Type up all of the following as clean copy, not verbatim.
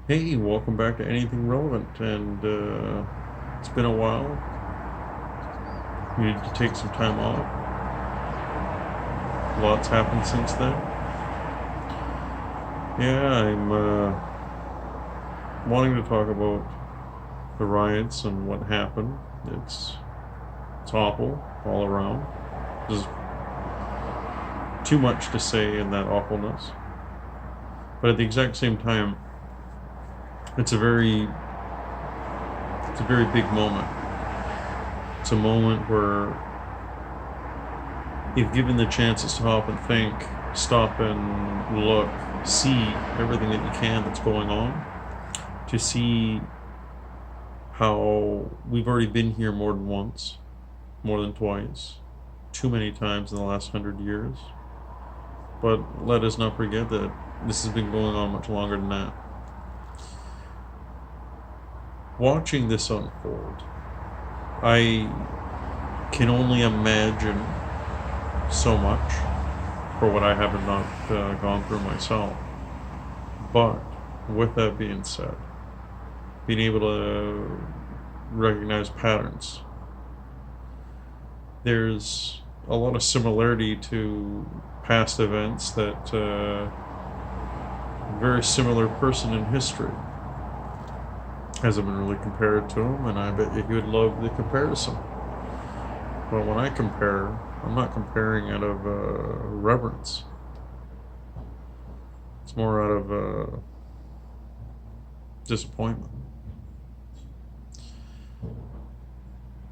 Hey, welcome back to Anything Relevant, and it's been a while. We need to take some time off. Lots happened since then. Yeah, I'm wanting to talk about the riots and what happened. It's awful all around. There's too much to say in that awfulness, but at the exact same time, it's a very big moment. It's a moment where, if given the chance to stop and think, stop and look, see everything that you can that's going on, to see how we've already been here more than once, more than twice, too many times in the last 100 years. But let us not forget that this has been going on much longer than that. Watching this unfold, I can only imagine so much for what I haven't not gone through myself. But with that being said, being able to recognize patterns, there's a lot of similarity to past events that a very similar person in history hasn't been really compared to him, and I bet you he would love the comparison. But when I compare, I'm not comparing out of reverence. It's more out of disappointment.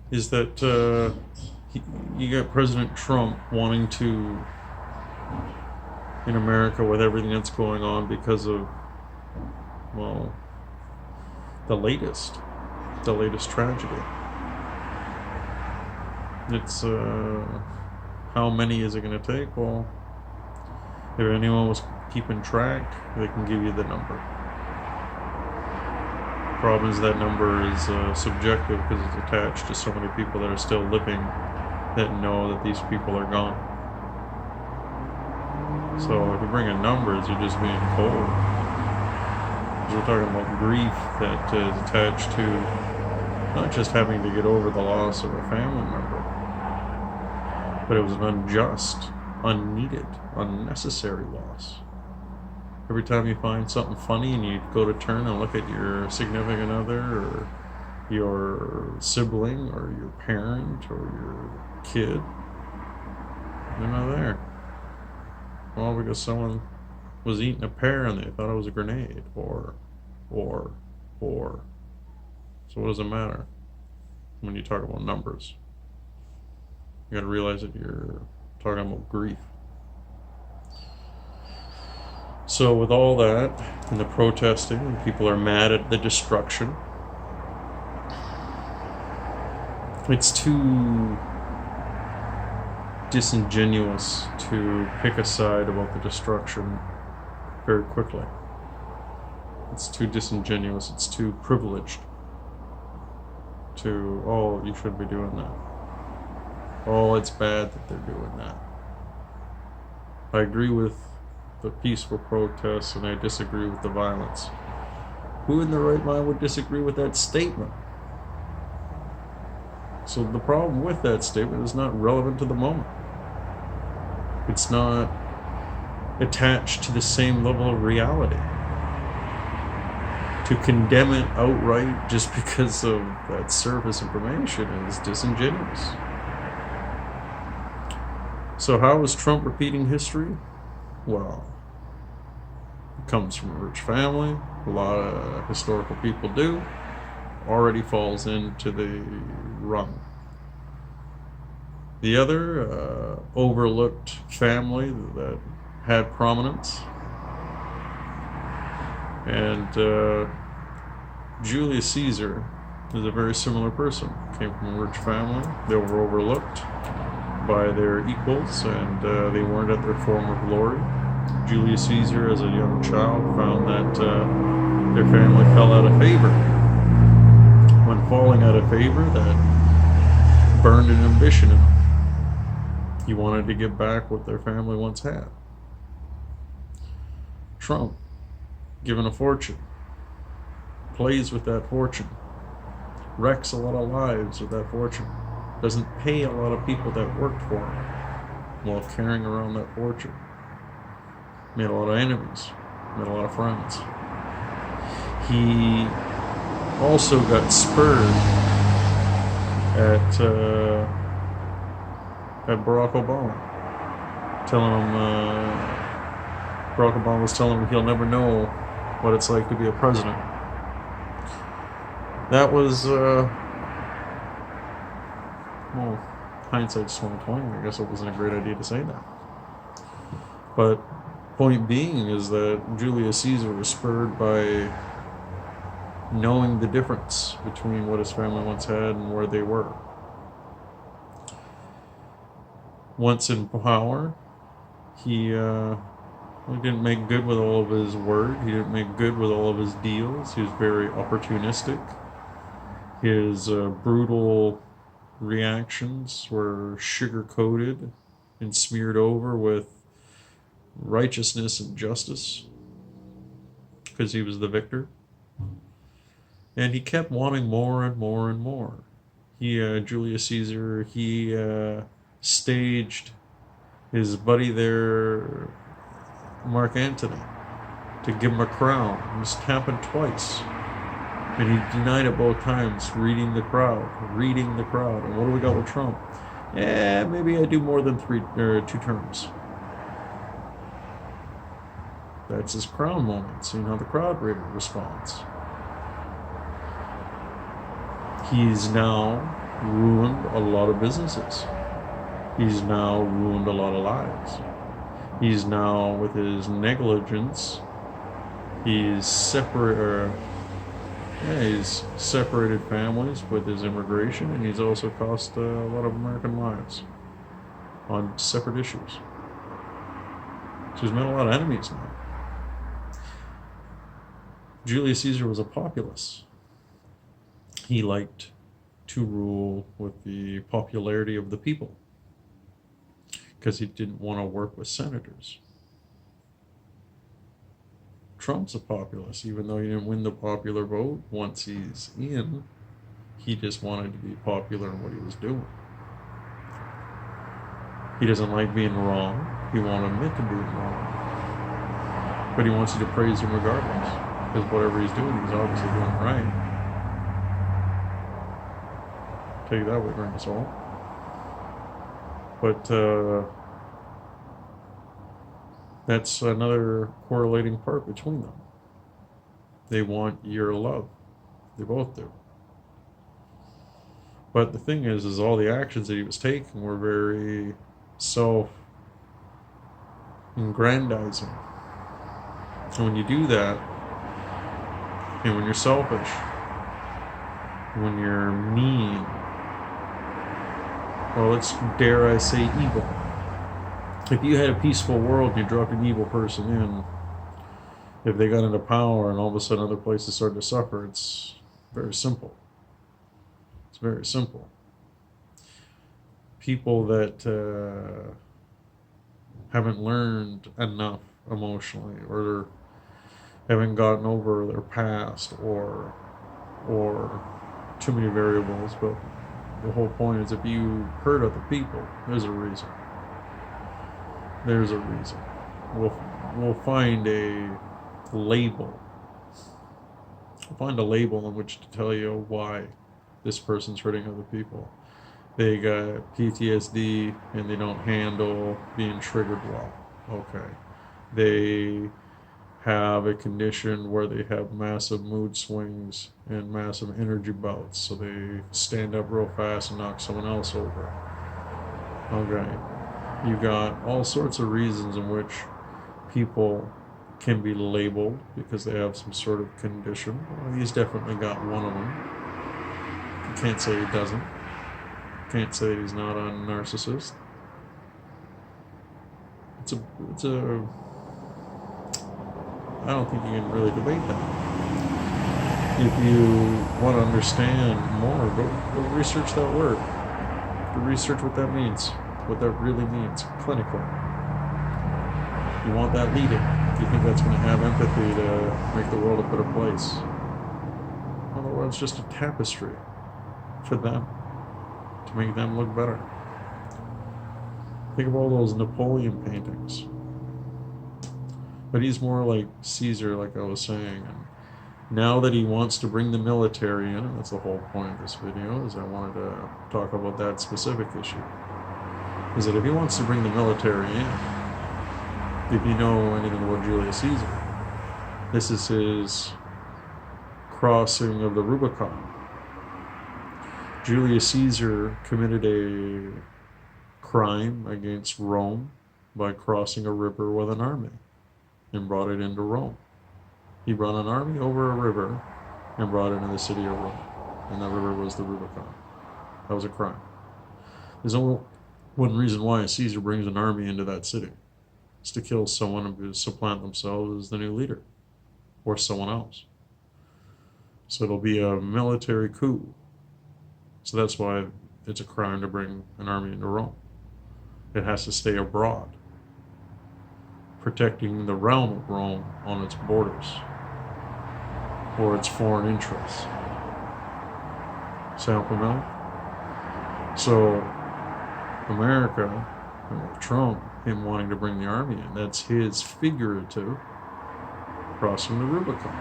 Is that you got President Trump wanting to, in America, with everything that's going on because of, well, the latest tragedy. It's how many is it going to take? Well, if anyone was keeping track, they can give you the number. The problem is that number is subjective because it's attached to so many people that are still living that know that these people are gone. So if you bring in numbers, you're just being cold. We're talking about grief that is attached to not just having to get over the loss of a family member, but it was an unjust, unneeded, unnecessary loss. Every time you find something funny and you go to turn and look at your significant other or your sibling or your parent or your kid, they're not there. Well, because someone was eating a pear and they thought it was a grenade, or. So what does it matter when you talk about numbers? You gotta realize that you're talking about grief. So with all that, and the protesting, and people are mad at the destruction, it's too disingenuous to pick a side about the destruction very quickly. It's too disingenuous, it's too privileged to, oh, you shouldn't be doing that. Oh, it's bad that they're doing that. I agree with the peaceful protests and I disagree with the violence. Who in their right mind would disagree with that statement? So the problem with that statement is not relevant to the moment. It's not attached to the same level of reality. To condemn it outright just because of that surface information is disingenuous. So how is Trump repeating history? Well, it comes from a rich family. A lot of historical people do. Already falls into the rung. The other overlooked family that had prominence, and Julius Caesar is a very similar person. Came from a rich family. They were overlooked by their equals, and they weren't at their former glory. Julius Caesar, as a young child, found that their family fell out of favor. When falling out of favor, that burned an ambition in them. He wanted to get back what their family once had. Trump, given a fortune, plays with that fortune, wrecks a lot of lives with that fortune, doesn't pay a lot of people that worked for him while carrying around that fortune. Made a lot of enemies, made a lot of friends. He also got spurred at Barack Obama, telling him Barack Obama was telling him he'll never know what it's like to be a president. That was well, hindsight's 2020. I guess it wasn't a great idea to say that. But point being is that Julius Caesar was spurred by knowing the difference between what his family once had and where they were. Once in power, he didn't make good with all of his word. He didn't make good with all of his deals. He was very opportunistic. His brutal reactions were sugar-coated and smeared over with righteousness and justice because he was the victor. And he kept wanting more and more and more. Julius Caesar, he staged his buddy there, Mark Antony, to give him a crown. This happened twice. And he denied it both times, reading the crowd. And what do we got with Trump? Maybe I do more than 2 terms. That's his crown moment, seeing how the crowd responds. He's now ruined a lot of businesses. He's now ruined a lot of lives. He's now, with his negligence, he's separated families with his immigration, and he's also cost a lot of American lives on separate issues. So he's made a lot of enemies now. Julius Caesar was a populist. He liked to rule with the popularity of the people because he didn't want to work with senators. Trump's a populist, even though he didn't win the popular vote. Once he's in, he just wanted to be popular in what he was doing. He doesn't like being wrong. He won't admit to being wrong. But he wants you to praise him regardless, because whatever he's doing, he's obviously doing it right. Take that with a grain of salt. But that's another correlating part between them. They want your love. They both do. But the thing is all the actions that he was taking were very self-aggrandizing. And when you do that, and when you're selfish, when you're mean, well, dare I say, evil. If you had a peaceful world and you dropped an evil person in, if they got into power and all of a sudden other places started to suffer, it's very simple. It's very simple. People that haven't learned enough emotionally, or haven't gotten over their past, or too many variables, but the whole point is if you hurt other people, there's a reason. There's a reason. We'll find a label. We'll find a label in which to tell you why this person's hurting other people. They got PTSD and they don't handle being triggered well. Okay. They have a condition where they have massive mood swings and massive energy bouts, so they stand up real fast and knock someone else over. Okay. You got all sorts of reasons in which people can be labeled because they have some sort of condition. Well, he's definitely got one of them. You can't say he doesn't. Can't say he's not a narcissist. It's a I don't think you can really debate that. If you want to understand more, go research that word. Go research what that means, what that really means clinically. You want that leading. You think that's going to have empathy to make the world a better place. other words, just a tapestry for them, to make them look better. Think of all those Napoleon paintings. But he's more like Caesar, like I was saying. And now that he wants to bring the military in, and that's the whole point of this video, is I wanted to talk about that specific issue. Is that if he wants to bring the military in, if you know anything about Julius Caesar, this is his crossing of the Rubicon. Julius Caesar committed a crime against Rome by crossing a river with an army and brought it into Rome. He brought an army over a river and brought it into the city of Rome. And that river was the Rubicon. That was a crime. There's only one reason why Caesar brings an army into that city. It's to kill someone and to supplant themselves as the new leader. Or someone else. So it'll be a military coup. So that's why it's a crime to bring an army into Rome. It has to stay abroad, protecting the realm of Rome on its borders or its foreign interests. Sound familiar? So America, Trump, him wanting to bring the army in, that's his figurative crossing the Rubicon.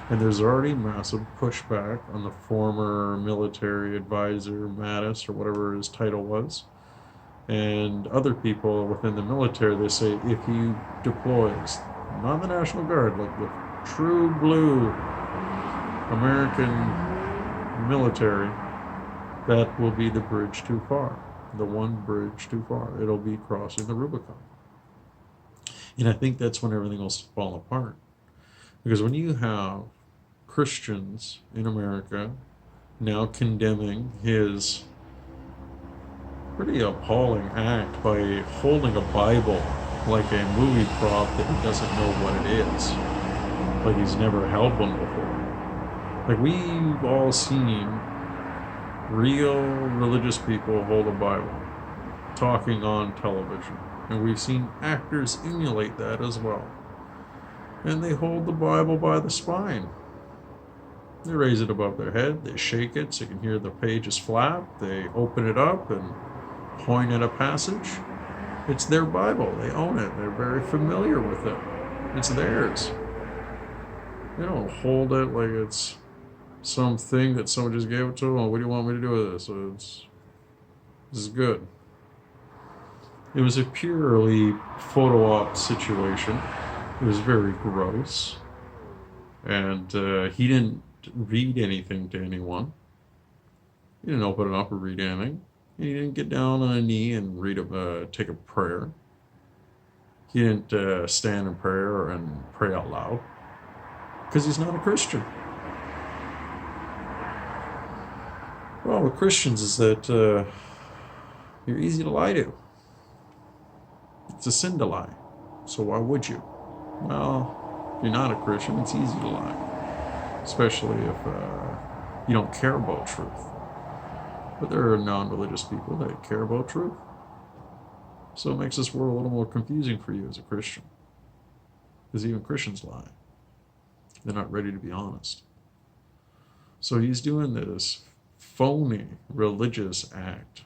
And there's already massive pushback on the former military advisor, Mattis, or whatever his title was, and other people within the military. They say if he deploys, not the National Guard, like the true blue American military, that will be the bridge too far. The one bridge too far. It'll be crossing the Rubicon. And I think that's when everything will fall apart. Because when you have Christians in America now condemning his pretty appalling act by holding a Bible like a movie prop that he doesn't know what it is, like he's never held one before. Like, we've all seen real religious people hold a Bible talking on television, and we've seen actors emulate that as well. And they hold the Bible by the spine. They raise it above their head, they shake it so you can hear the pages flap, they open it up and point at a passage. It's their Bible, they own it, they're very familiar with it. It's theirs. They don't hold it like it's something that someone just gave it to them. Oh, what do you want me to do with this? So this is good. It was a purely photo op situation. It was very gross. And he didn't read anything to anyone. He didn't open it up or read anything. He didn't get down on a knee and take a prayer. He didn't stand in prayer and pray out loud. Because he's not a Christian. Well, with Christians is that you're easy to lie to. It's a sin to lie. So why would you? Well, if you're not a Christian, it's easy to lie. Especially if you don't care about truth. But there are non-religious people that care about truth. So it makes this world a little more confusing for you as a Christian. Because even Christians lie. They're not ready to be honest. So he's doing this phony religious act,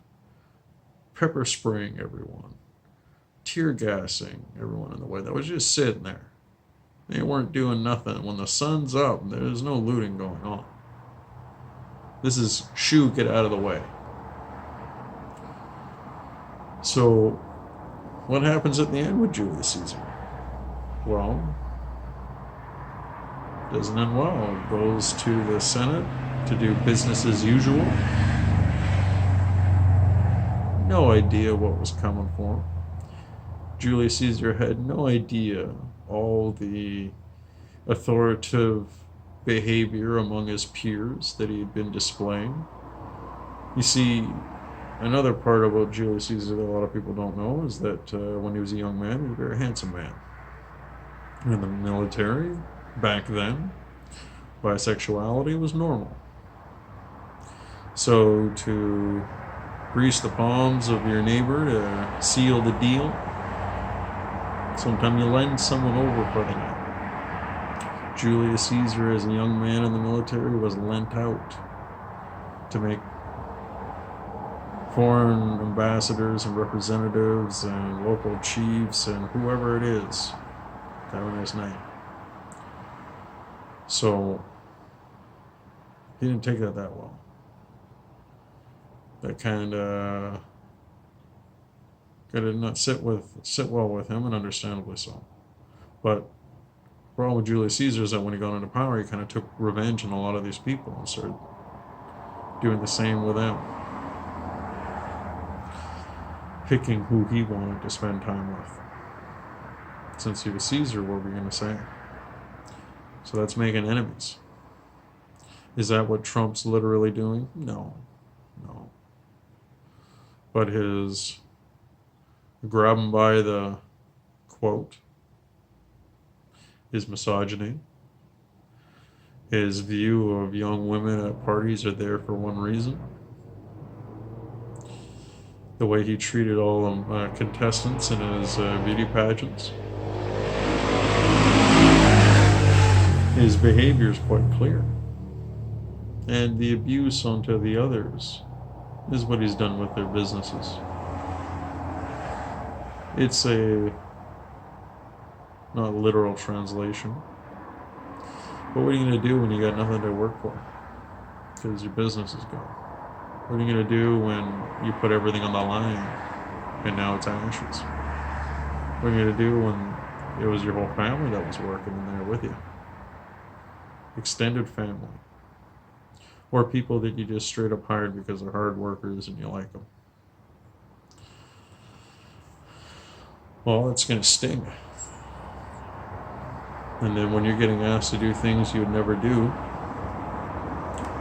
pepper spraying everyone, tear gassing everyone in the way that was just sitting there. They weren't doing nothing. When the sun's up, there's no looting going on. This is shoo, get out of the way. So what happens at the end with Julius Caesar? Well, doesn't end well. Goes to the Senate to do business as usual. No idea what was coming for him. Julius Caesar had no idea all the authoritative behavior among his peers that he had been displaying. You see, another part about Julius Caesar that a lot of people don't know is that when he was a young man, he was a very handsome man. In the military, back then, bisexuality was normal. So to grease the palms of your neighbor to seal the deal, sometimes you lend someone over for the night. Julius Caesar, as a young man in the military, was lent out to make foreign ambassadors and representatives and local chiefs and whoever it is having his name. So he didn't take that well. That kind of did not sit well with him, and understandably so. But the problem with Julius Caesar is that when he got into power, he kind of took revenge on a lot of these people and started doing the same with them, picking who he wanted to spend time with. Since he was Caesar, what were we going to say? So that's making enemies. Is that what Trump's literally doing? No. But his grab him by the quote, his misogyny, his view of young women at parties are there for one reason, the way he treated all the contestants in his beauty pageants. His behavior is quite clear. And the abuse onto the others is what he's done with their businesses. It's a not literal translation. But what are you going to do when you got nothing to work for? Because your business is gone. What are you going to do when you put everything on the line and now it's ashes? What are you going to do when it was your whole family that was working in there with you? Extended family. Or people that you just straight up hired because they're hard workers and you like them. Well, it's going to sting. And then when you're getting asked to do things you would never do,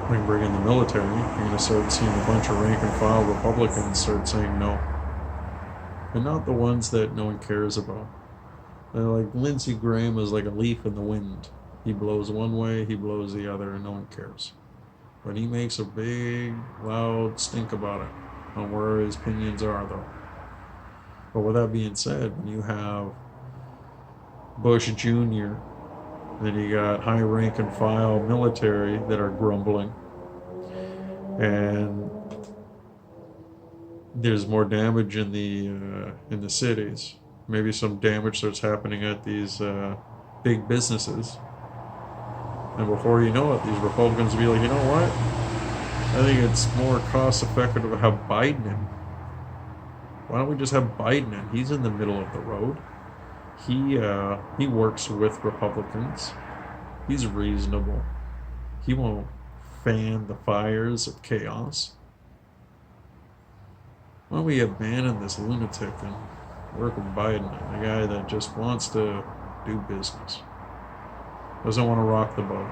like bring in the military, you're going to start seeing a bunch of rank and file Republicans start saying no. And not the ones that no one cares about. They're like Lindsey Graham is like a leaf in the wind. He blows one way, he blows the other, and no one cares. But he makes a big, loud stink about it on where his opinions are, though. But with that being said, when you have Bush Jr., then you got high rank and file military that are grumbling, and there's more damage in the cities. Maybe some damage starts happening at these big businesses. And before you know it, these Republicans will be like, you know what? I think it's more cost effective to have Biden in. Why don't we just have Biden in? He's in the middle of the road. He works with Republicans. He's reasonable. He won't fan the fires of chaos. Why don't we abandon this lunatic and work with Biden, a guy that just wants to do business? Doesn't want to rock the boat.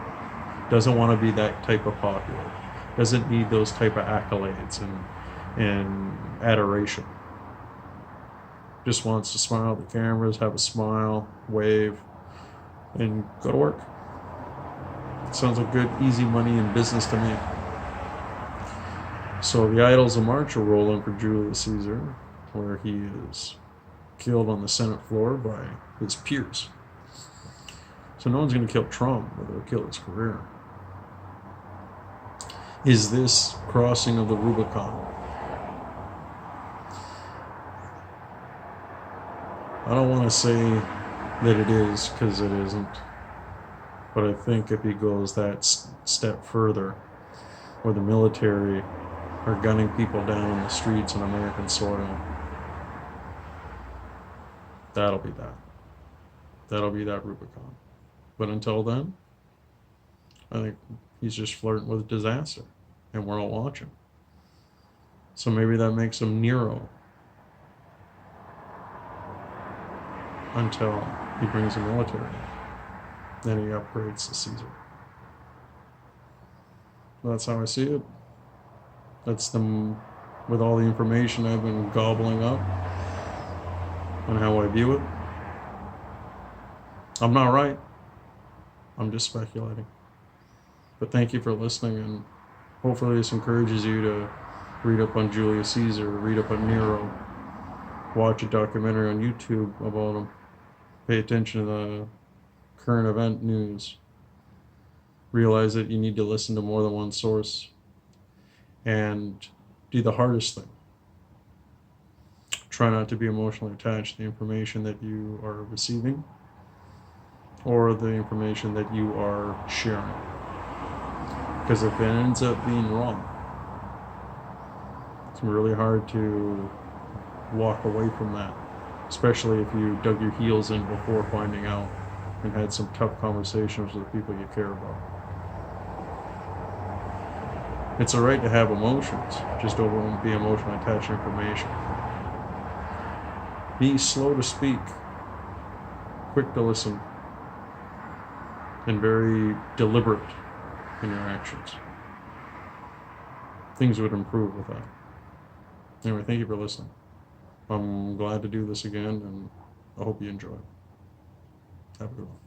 Doesn't want to be that type of popular. Doesn't need those type of accolades and adoration. Just wants to smile at the cameras, have a smile, wave, and go to work. Sounds like good, easy money and business to me. So the Idols of March are rolling for Julius Caesar, where he is killed on the Senate floor by his peers. So no one's going to kill Trump, but they'll kill his career. Is this crossing of the Rubicon? I don't want to say that it is, because it isn't. But I think if he goes that step further, where the military are gunning people down on the streets on American soil, that'll be that. That'll be that Rubicon. But until then, I think he's just flirting with disaster, and we're all watching. So maybe that makes him Nero until he brings the military. Then he upgrades to Caesar. That's how I see it. That's with all the information I've been gobbling up on how I view it. I'm not right. I'm just speculating. But thank you for listening, and hopefully this encourages you to read up on Julius Caesar, read up on Nero, watch a documentary on YouTube about him, pay attention to the current event news, Realize that you need to listen to more than one source, and do the hardest thing. Try not to be emotionally attached to the information that you are receiving or the information that you are sharing. Because if it ends up being wrong, it's really hard to walk away from that, especially if you dug your heels in before finding out and had some tough conversations with the people you care about. It's all right to have emotions, just don't be emotionally attached to information. Be slow to speak, quick to listen, and very deliberate in your actions. Things would improve with that. Anyway, thank you for listening. I'm glad to do this again, and I hope you enjoy. Have a good one.